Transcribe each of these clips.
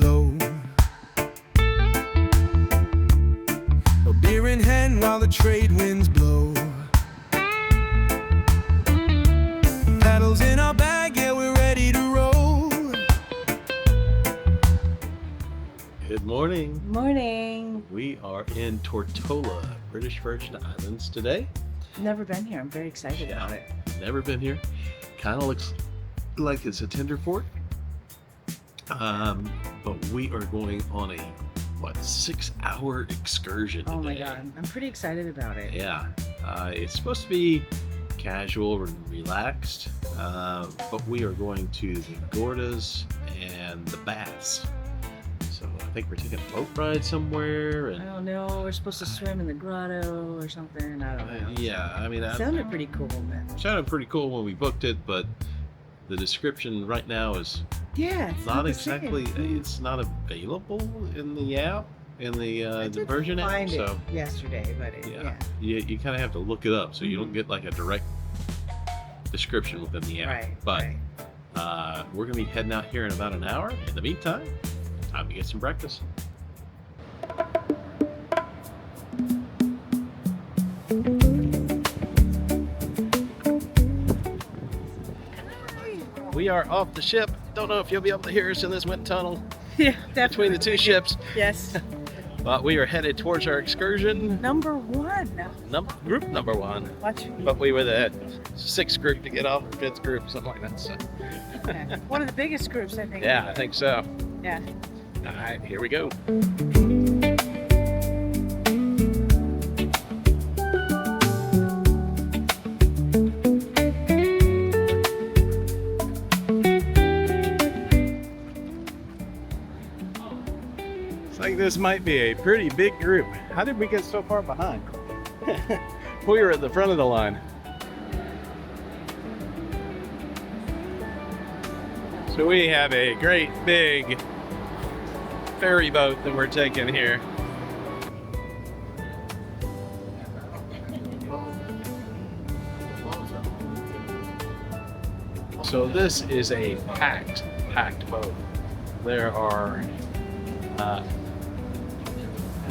go. A beer in hand while the trade winds blow. Paddles in our bag, yeah, we're ready to roll. Good morning. Morning. We are in Tortola, British Virgin Islands today. Never been here. I'm very excited about it. Never been here. Kind of looks like it's a tender port. But we are going on a 6-hour excursion today. Oh my god, I'm pretty excited about it. Yeah, it's supposed to be casual and relaxed, but we are going to the Gordas and the baths. So I think we're taking a boat ride somewhere. And I don't know. We're supposed to swim in the grotto or something. I don't know. yeah, I mean, It sounded pretty cool, man. sounded pretty cool when we booked it, but the description right now is Yeah, it's not the exactly. same. It's not available in the app, in the I did Virgin app. find it So yesterday, but yeah, you kind of have to look it up, so you don't get like a direct description within the app. Right. But right. we're gonna be heading out here in about an hour. In the meantime, time to get some breakfast. We are off the ship. Don't know if you'll be able to hear us in this wind tunnel Yeah, definitely. between the two ships, Yes. but we are headed towards our excursion. Number one. Group number 1. Watch. But we were the 6th group to get off, 5th group, something like that. So. Okay. One of the biggest groups, I think. Yeah, I think so. Yeah. All right, here we go. Looks like this might be a pretty big group. How did we get so far behind? We were at the front of the line. So we have a great big ferry boat that we're taking here. So this is a packed boat. There are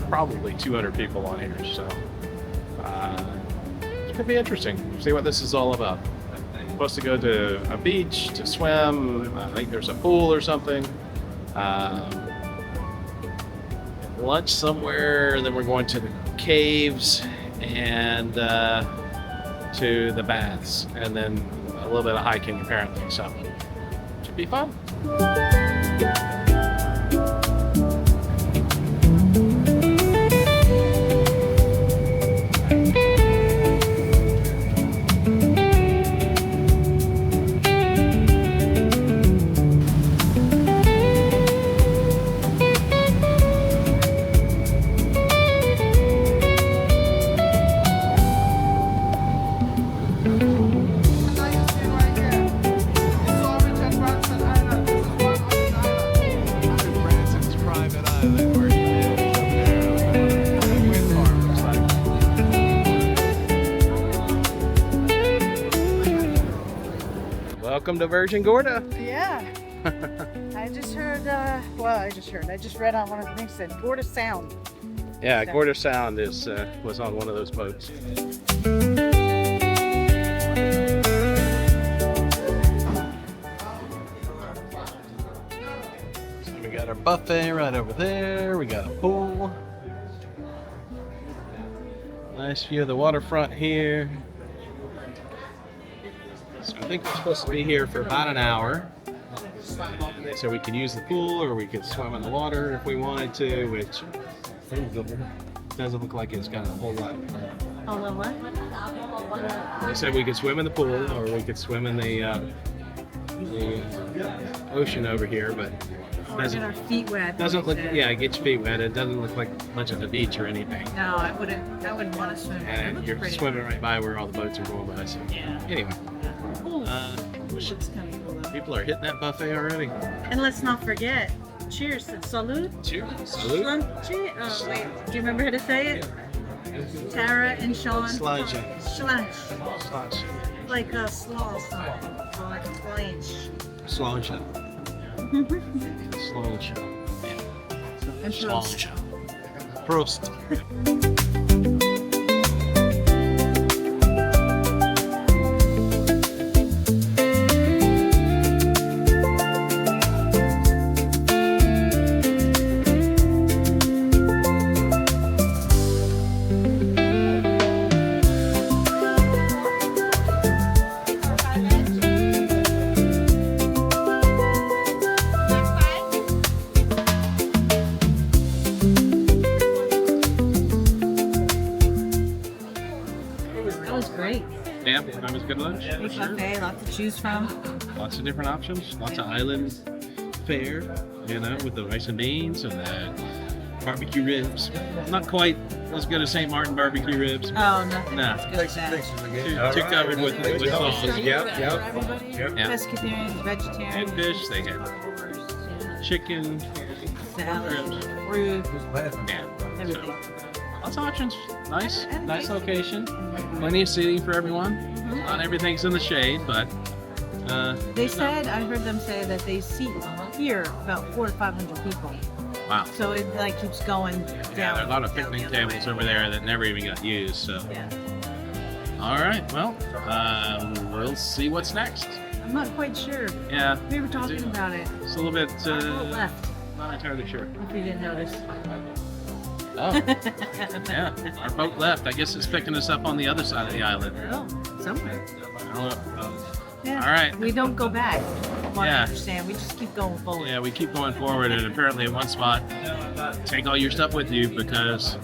probably 200 people on here, so it's gonna be interesting. See what this is all about. Supposed to go to a beach to swim. I think there's a pool or something. Lunch somewhere, and then we're going to the caves and to the baths, and then a little bit of hiking apparently. So should be fun. Welcome to Virgin Gorda. Yeah. I just heard, I just read on one of the things that Gorda Sound. Yeah, Gorda Sound was on one of those boats. So we got our buffet right over there. We got a pool. Nice view of the waterfront here. So I think we're supposed to be here for about an hour. So we could use the pool or we could swim in the water if we wanted to, which doesn't look like it's got a whole lot. Oh, well, what? They said we could swim in the pool or we could swim in the ocean over here, but We're getting our feet wet. doesn't look. Yeah, get your feet wet. It doesn't look like much of a beach or anything. No, I wouldn't want to swim. It And looks you're pretty. swimming right by where all the boats are going by. So Yeah. anyway, Cool. Looks kind of cool though. people are hitting that buffet already. And let's not forget, cheers to salud. Cheers. Salute. Oh, wait, do you remember how to say it? Tara and Sean. Sludge. Sludge. Sludge. Like a slaw. Or like a flange. Sludge. Sludge. Yeah. And Prost. Prost. That was great. Yeah, that was a good lunch. Big buffet, lots to choose from. Lots of different options. Lots of island fare, you know, with the rice and beans and the barbecue ribs. Not quite as good as St. Martin barbecue ribs. Oh, nothing Nah. as good as that. Too covered with sauce. Yep. Yeah. Pescatarian, vegetarian. And fish, they had chicken, Salad, fruit, yeah. everything. So, lots of options. Nice, And nice nice. location. Plenty of seating for everyone. Not everything's in the shade, but They said, I heard them say that they seat here about 400 to 500 people. wow. So it like keeps going down. Yeah, there are a lot of down picnic the other tables way. over there that never even got used. So, Yeah. all right. Well, we'll see what's next. I'm not quite sure. Yeah, We were talking about it. it's a little bit Our boat left, not entirely sure. if you didn't notice. Oh, yeah, our boat left. I guess it's picking us up on the other side of the island. Oh, somewhere. I don't know. Yeah. All right. We don't go back. From what I Yeah. understand. We just keep going forward. Yeah, we keep going forward, and apparently at one spot, take all your stuff with you because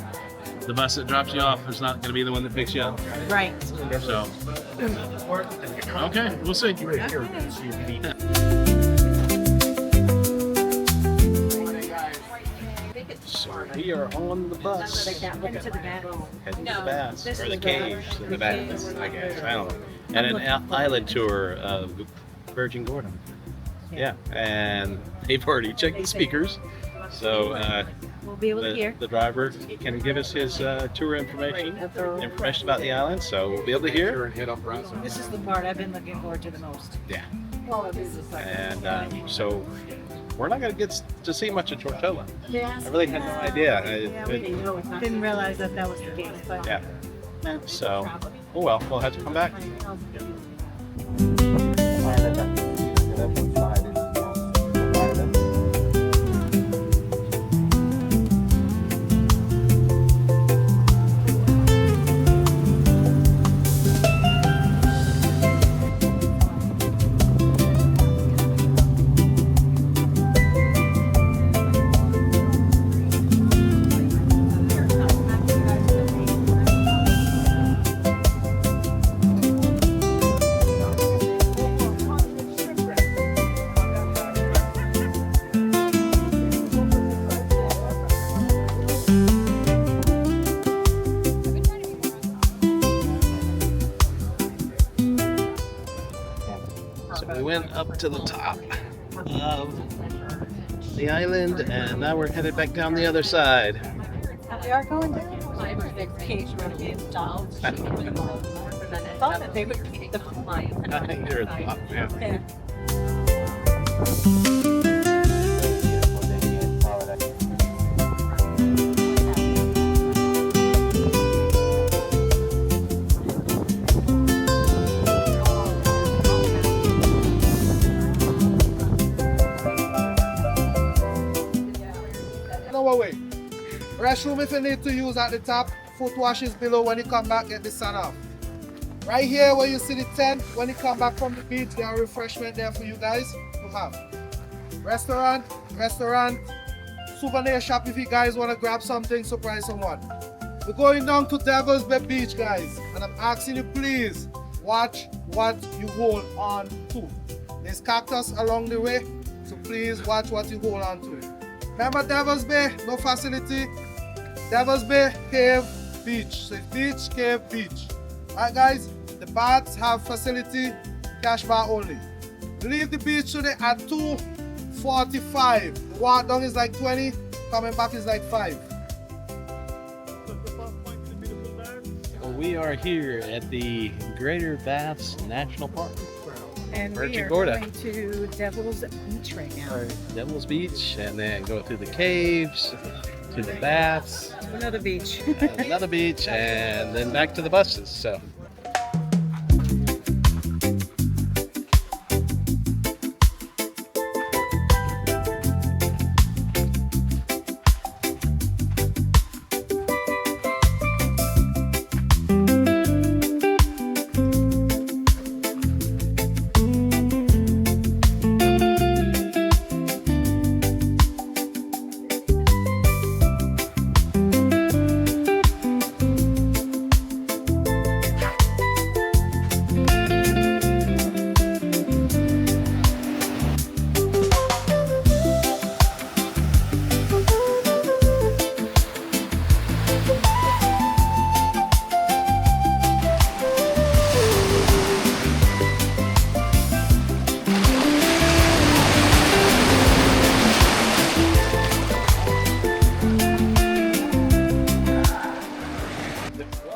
the bus that drops you off is not going to be the one that picks you up. Right. So, okay, we'll see. So we are on the bus. Heading to the back. Heading to the baths, this or is the the caves, bath. the baths, I guess. I don't know. And an island tour of Virgin Gorda. Yeah, and they've already checked the speakers. So We'll be able to hear. the driver can give us his tour information about the island, so we'll be able to hear. This is the part I've been looking forward to the most. Yeah, Well, this is like and so we're not going to get to see much of Tortola. yeah. I really had no idea. Yeah, we didn't realize that that was the case, but Yeah. So, oh well, we'll have to come back. So we went up to the top of the island, and now we're headed back down the other side. we are going down. I thought that they would keep the compliant. I think you're at the top, yeah. No way. Restroom if you need to use at the top, foot wash is below. When you come back, get the sun off. Right here where you see the tent, when you come back from the beach, there are refreshment there for you guys to have. Restaurant, souvenir shop if you guys want to grab something, surprise someone. We're going down to Devil's Bay Beach, guys, and I'm asking you please watch what you hold on to. There's cactus along the way, so please watch what you hold on to. Remember Devil's Bay, no facility. Devil's Bay, cave, beach. So it's beach, cave, beach. Alright guys, the baths have facility, cash bar only. Leave the beach today at 2:45. The walk down is like 20, coming back is like 5. Well, we are here at the Greater Baths National Park. And we Virgin are Gorda. going to Devil's Beach right now. Devil's Beach, and then go through the caves, to the baths, Another beach. another beach, and then back to the buses. So.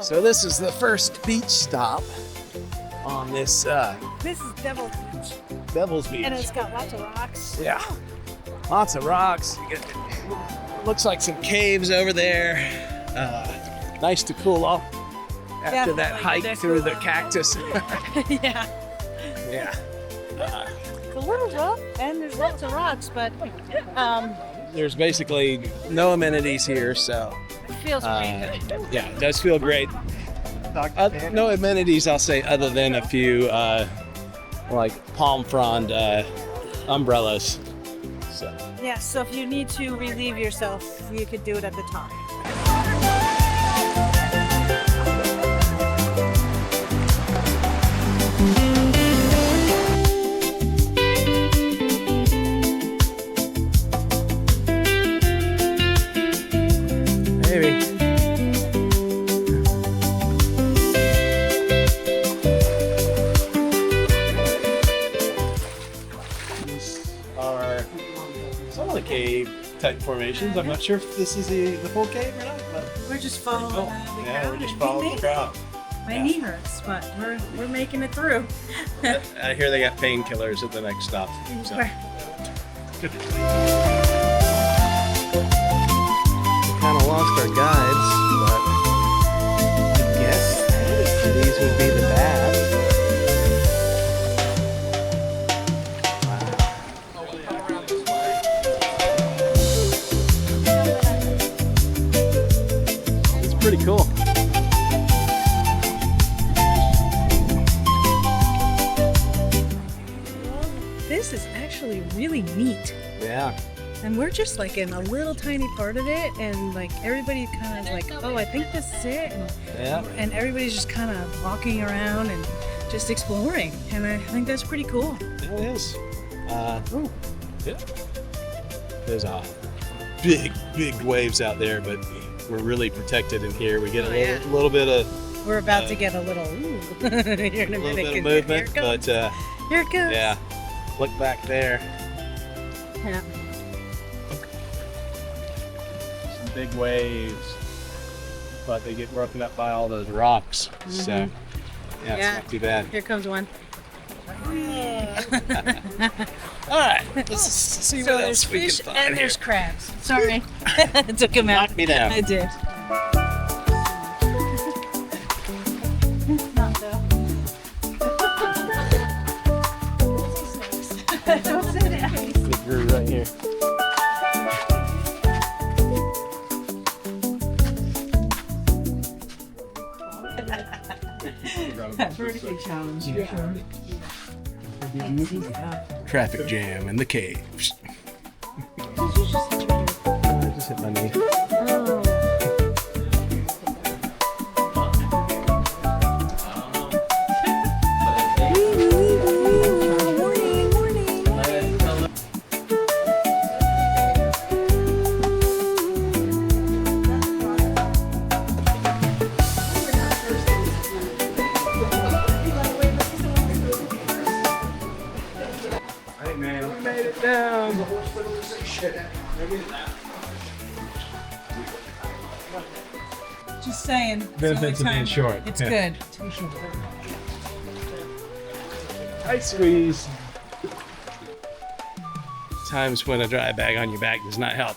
So this is the first beach stop on this This is Devil's Beach. Devil's Beach. And it's got lots of rocks. Yeah, lots of rocks. Looks like some caves over there. Nice to cool off after that Definitely. hike through the cactus. Yeah. Yeah. It's a little rough and there's lots of rocks, but There's basically no amenities here, so it feels pretty good. yeah, it does feel great. No amenities, I'll say, other than a few like palm frond umbrellas. So. Yeah, so if you need to relieve yourself, you could do it at the top. Maybe. These are some of the cave type formations. I'm not sure if this is the full cave or not, but We're just following the yeah, crowd. we're just and following the crowd. My Yeah. knee hurts, but we're making it through. I hear they got painkillers at the next stop. So. We're- Kind of lost our guides, but I guess these would be the baths. It's pretty cool. This is actually really neat. Yeah. And we're just like in a little tiny part of it, and like everybody kind of like, oh, I think this is it. Yeah. And everybody's just kind of walking around and just exploring. And I think that's pretty cool. It is. Ooh. Yeah. There's big waves out there, but we're really protected in here. We get a little bit of We're about to get a little, ooh. Here in a little minute, bit of 'cause movement, here it but comes. Here it goes. yeah. Look back there. Yeah. Some big waves, but they get broken up by all those rocks. So yeah, it's Yeah. not too bad. Here comes one. All right, let's see So what there's else we can fish find and here. there's crabs. Sorry. I took him out. Knock me down. I did. Not though. Don't say that. Big groove right here. Vertically challenged. Traffic jam in the caves. I just hit my knee. Hey man, we made it down. Just saying. Benefits of being short. It's Yeah. good. Tight squeeze. Times when a dry bag on your back does not help.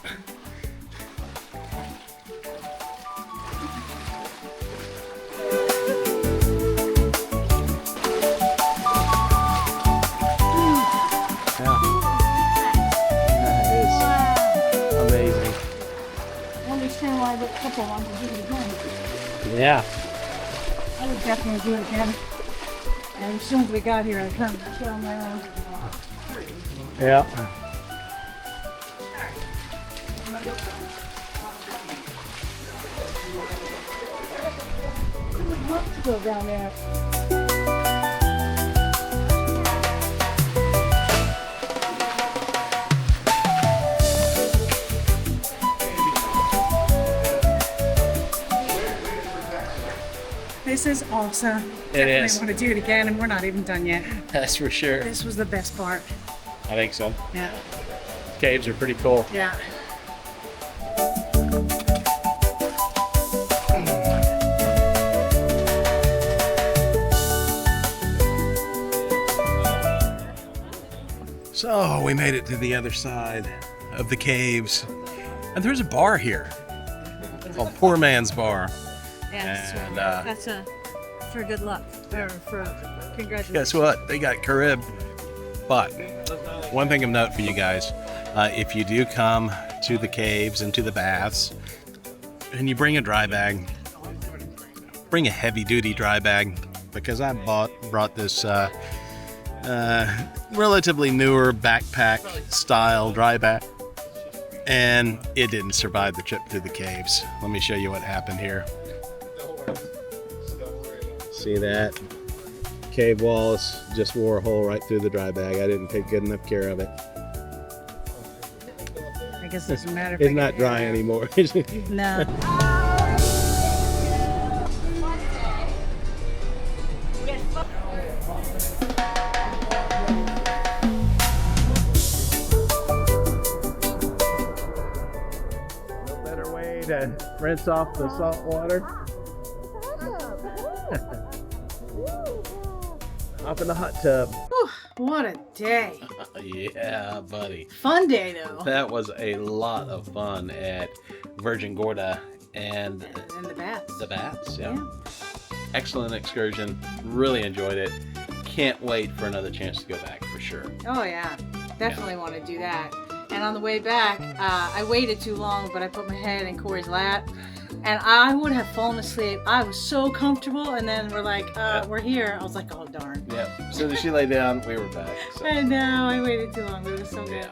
Couple want to do it again. Yeah. I would definitely do it again. And as soon as we got here, I come on my own. Yeah. I would love to go down there. This is awesome. Definitely is. want to do it again, and we're not even done yet. That's for sure. This was the best part. I think so. Yeah. Caves are pretty cool. Yeah. So we made it to the other side of the caves. And there's a bar here called Poor Man's Bar. Yeah, And that's for good luck, or for congratulations. guess what? They got Carib. But one thing of note for you guys, if you do come to the caves and to the baths, and you bring a dry bag, bring a heavy-duty dry bag, because I brought this relatively newer backpack-style dry bag, and it didn't survive the trip through the caves. Let me show you what happened here. See that? Cave walls just wore a hole right through the dry bag. I didn't take good enough care of it. I guess it doesn't matter. It's not dry anymore. No. No better way to rinse off the salt water. Up in the hot tub. Whew, what a day. Yeah, buddy. Fun day, though. That was a lot of fun at Virgin Gorda and And the baths. the baths. Yeah. Excellent excursion. Really enjoyed it. Can't wait for another chance to go back for sure. Oh, yeah. Definitely want to do that. And on the way back, I waited too long, but I put my head in Corey's lap. And I would have fallen asleep. I was so comfortable. And then we're like, we're here. I was like, oh, darn. Yeah. As soon as she lay down, we were back. So. I know. I waited too long, but it was so good.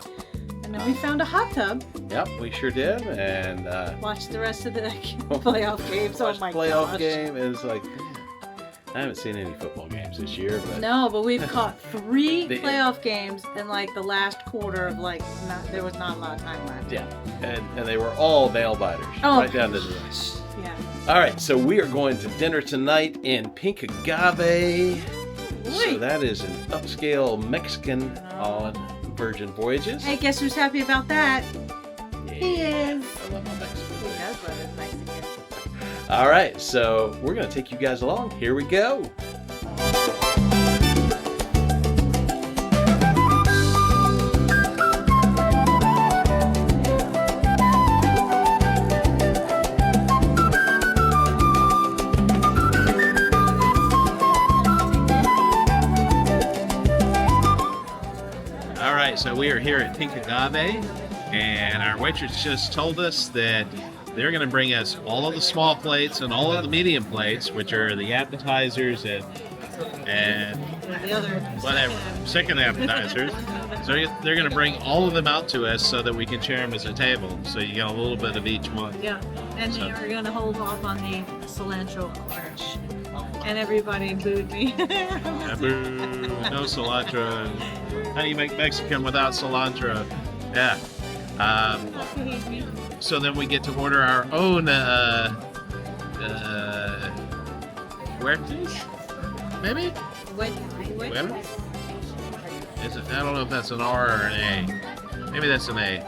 And then we found a hot tub. Yep, we sure did. And Watched the rest of the playoff games. Oh, my playoff gosh. game is like, I haven't seen any football games this year, but No, but we've caught 3 The- playoff games in like the last quarter of like, there was not a lot of time left. yeah, and they were all nail biters, Oh, right down to the end. yeah. All right, so we are going to dinner tonight in Pink Agave. So Boy. that is an upscale Mexican on Virgin Voyages. Hey, guess who's happy about that? He is. I love my Mexican He food. does love his Mexican. All right, so we're going to take you guys along. Here we go. All right, so we are here at Pink Agave, and our waitress just told us that they're going to bring us all of the small plates and all of the medium plates, which are the appetizers and The other. whatever, second appetizers. So they're going to bring all of them out to us so that we can share them as a table. So you get a little bit of each one. Yeah, and they are going to hold off on the cilantro orange. And everybody booed me. Boo, no cilantro. How do you make Mexican without cilantro? Yeah. So then we get to order our own huertas, maybe? Wait. Huertas? I don't know if that's an R or an A. Maybe that's an A.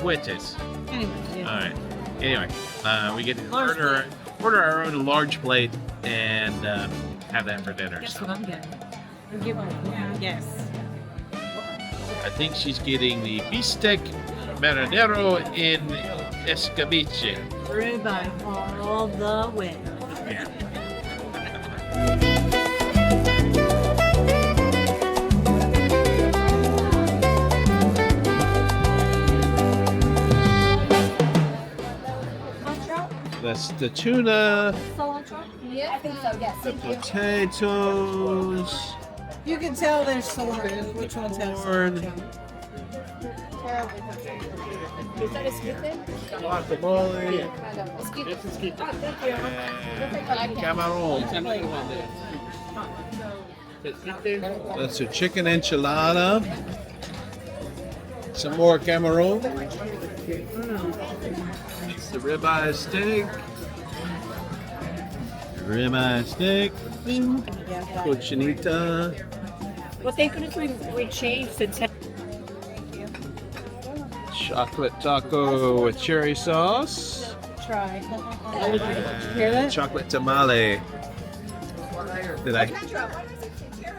Huertas. Anyway, yeah. All right. Anyway, we get to Large order our own large plate and have that for dinner. Guess So. what I'm getting? Yes. I think she's getting the bistec marinero in escabeche. Ribeye all the way. That's the tuna, Cilantro? Yeah, I think so, yes. the potatoes, You can tell there's cilantro. Which one's has corn, Is that a esquite? guacamole, Esquite. Oh, thank you. and camarón. That's a chicken enchilada. Some more camarón. It's the ribeye steak. Ribeye steak. Cochinita. Well, thank goodness we changed to 10. Chocolate taco with cherry sauce. Try. Hear that? Chocolate tamale. Did I?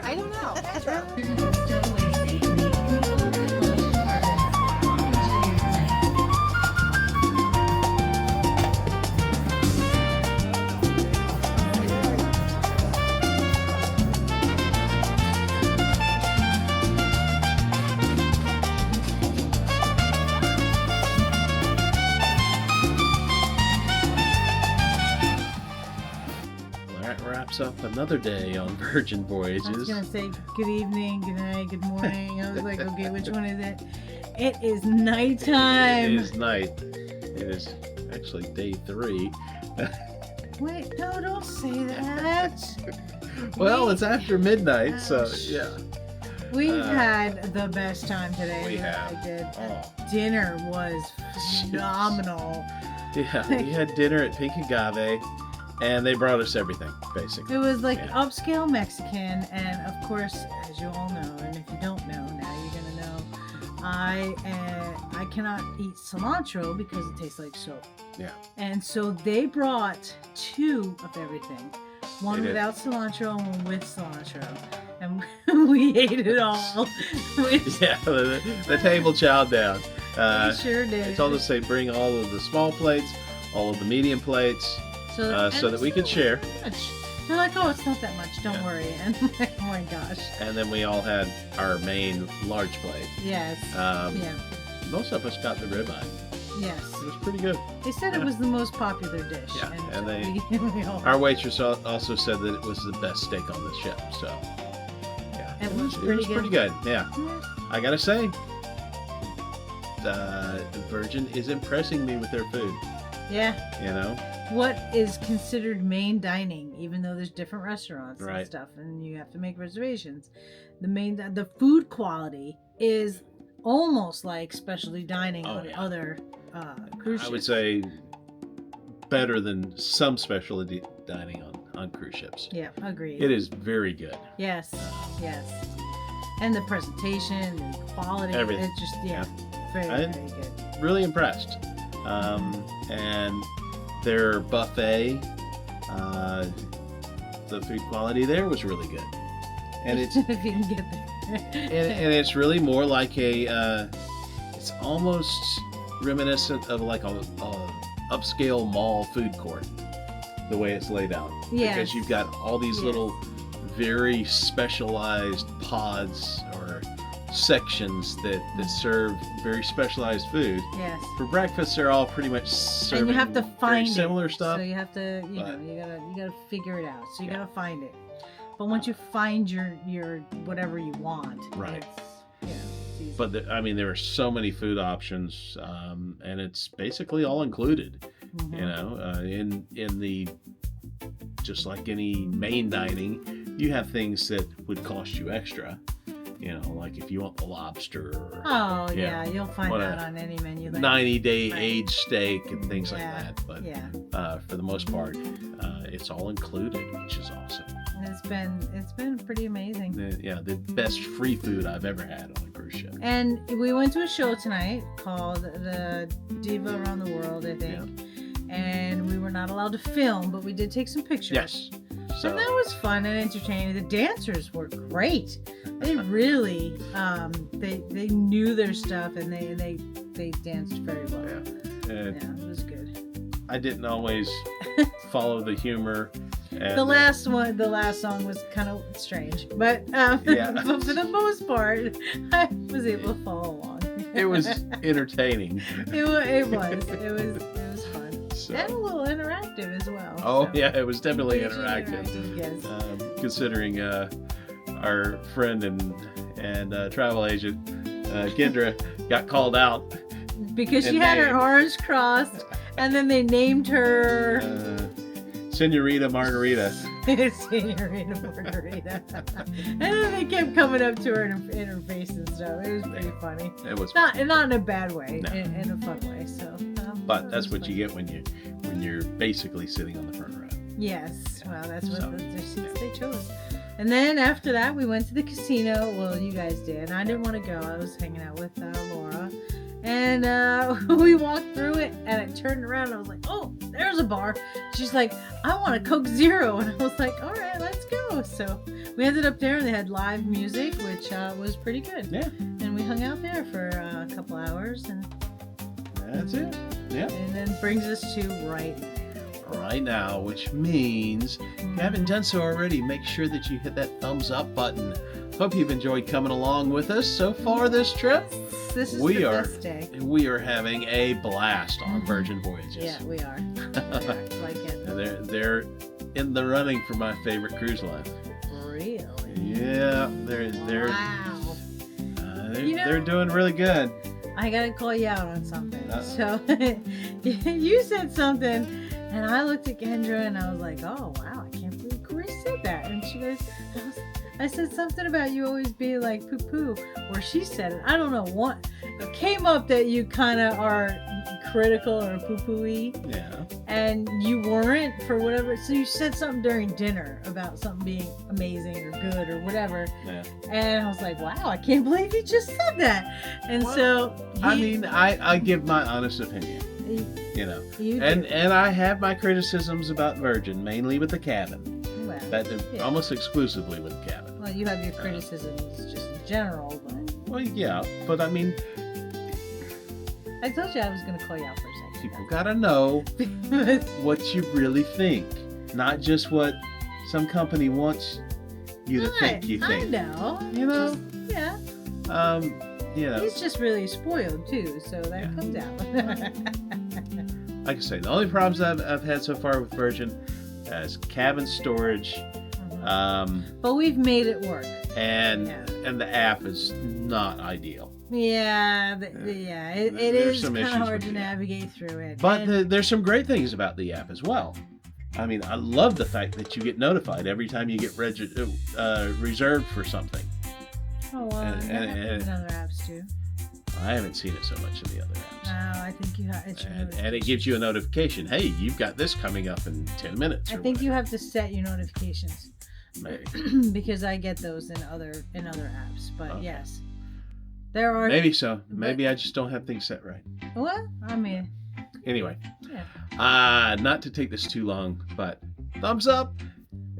I don't know. Well, that wraps up another day on Virgin I was Voyages. gonna say good evening, good night, good morning. I was like, okay, which one is it? It is nighttime. It is night. It is actually day 3. Wait, no, don't say that. Well, it's after midnight, so yeah. We've had the best time today. We that have. I did. Oh. Dinner was phenomenal. Yeah, we had dinner at Pink Agave, and they brought us everything, basically. It was like Yeah. upscale Mexican, and of course, as you all know, and if you don't know, now you're gonna know. I cannot eat cilantro because it tastes like soap. Yeah. And so they brought 2 of everything, one They did. without cilantro and one with cilantro, and we ate it all. We Yeah, the table chowed down. sure did. They told us they bring all of the small plates, all of the medium plates, so and that we could share. much. They're like, oh, it's not that much. Don't Yeah. worry. And I'm like, oh my gosh. And then we all had our main large plate. Yes. Yeah. Most Most of us got the ribeye. Yes. It was pretty good. They said it was the most popular dish. Yeah, and so they- we all, Our waitress also said that it was the best steak on the ship. So, yeah, It was it pretty was pretty good. Yeah, Yeah. I gotta say, Virgin is impressing me with their food. Yeah. You know, What is considered main dining, even though there's different restaurants and Right. stuff, and you have to make reservations. The food quality is almost like specialty dining Oh, on yeah. other cruise ships. I would say better than some specialty dining on cruise ships. Yeah, agreed. It is very good. Yes, yes. And the presentation, the quality, Everything. it's just, very, I- very good. Really impressed. And their buffet, the food quality there was really good. And it's if you can get there. and it's really more like it's almost reminiscent of like a upscale mall food court, the way it's laid out. Yes. Because you've got all these Yes. little very specialized pods or sections that serve very specialized food. Yes. For breakfast, they're all pretty much serving And you have to find very similar it. stuff. So you have to, you but- gotta figure it out. So you Yeah. gotta find it. But once you find your whatever you want, Right. it's easy. But there are so many food options, and it's basically all included. Mhm. You know, in the just like any main dining, you have things that would cost you extra. You know, like if you want the lobster or Oh yeah, you'll find what that a on any menu. Like, 90-day Right. aged steak and things like Yeah, that. But yeah, for the most part, it's all included, which is awesome. it's been pretty amazing. The best free food I've ever had on a cruise ship. And we went to a show tonight called the Diva Around the World, I think. And we were not allowed to film, but we did take some pictures. Yes. So And that was fun and entertaining. The dancers were great. They really, they knew their stuff, and they danced very well. yeah. Yeah, it was good. I didn't always follow the humor. And, The last song was kind of strange, but Yeah. but for the most part, I was able to follow along. it was entertaining. It was fun So. and a little interactive as well. Oh so. yeah, it was definitely Hugely interactive. Yes. Considering our friend and travel agent Kendra got called out. Because she and had her named. arms crossed, and then they named her Senorita Margarita. Senorita Margarita. And then they kept coming up to her in her face and stuff. It was pretty funny. It was, Not in a bad way, No. in a fun way. So, but it that's was what fun. you get when you're basically sitting on the front row. Yes, well, that's what So, the seats they chose. And then after that, we went to the casino. Well, you guys did. I didn't want to go. I was hanging out with Laura. And we walked through it, and I turned around, and I was like, oh, there's a bar. She's like, I want a Coke Zero. And I was like, all right, let's go. So we ended up there, and they had live music, which was pretty good. Yeah, And we hung out there for a couple hours, and that's it. Yeah. and then brings us to Right now, which means if you haven't done so already, make sure that you hit that thumbs up button. Hope you've enjoyed coming along with us so far this trip. This is We the are- best day. We are having a blast on Virgin Voyages. Yeah, we are. Yeah, like it. They're in the running for my favorite cruise line. Really? Yeah, they're Wow. they're doing really good. I gotta call you out on something. Uh-oh. So you said something, and I looked at Kendra, and I was like, "Oh wow, I can't believe Corey said that." And she goes, "I said something about you always being like poo poo," or she said it. I don't know what. It came up that you kind of are critical or poo poo-y, Yeah. and you weren't for whatever. So you said something during dinner about something being amazing or good or whatever. Yeah. And I was like, wow, I can't believe you just said that. And Well, so I mean, I give my honest opinion, you know. you And do. I have my criticisms about Virgin, mainly with the cabin. Well, That yeah. almost exclusively with the cabin. Well, you have your criticisms just in general, but Well, yeah, but I mean, I told you I was going to call you out for a people gotta know second. what you really think, not just what some company wants you to think you I think. know. You know? Just- yeah. You know, He's just really spoiled too, so that Yeah. comes out. like I say, the only problems I've had so far with Virgin is cabin storage, But we've made it work. and Yeah. and the app is not ideal. Yeah, it There's is some kind of issues hard with to the app. navigate through it. But And- there's some great things about the app as well. I mean, I love the fact that you get notified every time you get reserved for something. oh, well, and- that and- happens in other apps too. I haven't seen it so much in the other apps. No, I think you have. It's your And it gives you a notification. Hey, you've got this coming up in 10 minutes. I or think you have to set your notifications Maybe. because I get those in other apps. But Okay. yes, there are. Maybe so. Maybe I just don't have things set right. What? I mean, Anyway, yeah. not to take this too long, but thumbs up.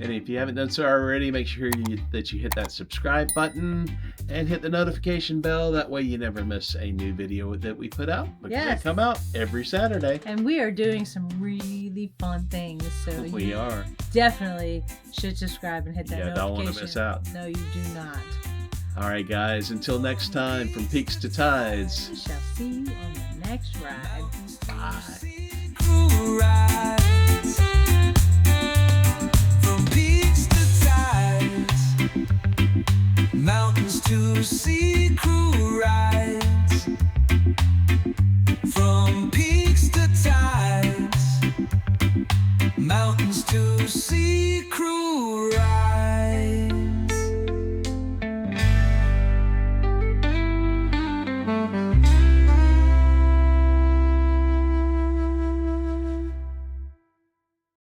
And if you haven't done so already, make sure that you hit that subscribe button and hit the notification bell. That way you never miss a new video that we put out. Because Yes. they come out every Saturday. And we are doing some really fun things, so We you are. definitely should subscribe and hit that Yeah, notification. don't wanna miss out. No, you do not. All right, guys. Until next time, from peaks to tides. We shall see you on the next ride. Bye. Cool rides. From peaks to tides, mountains to sea, crew rides.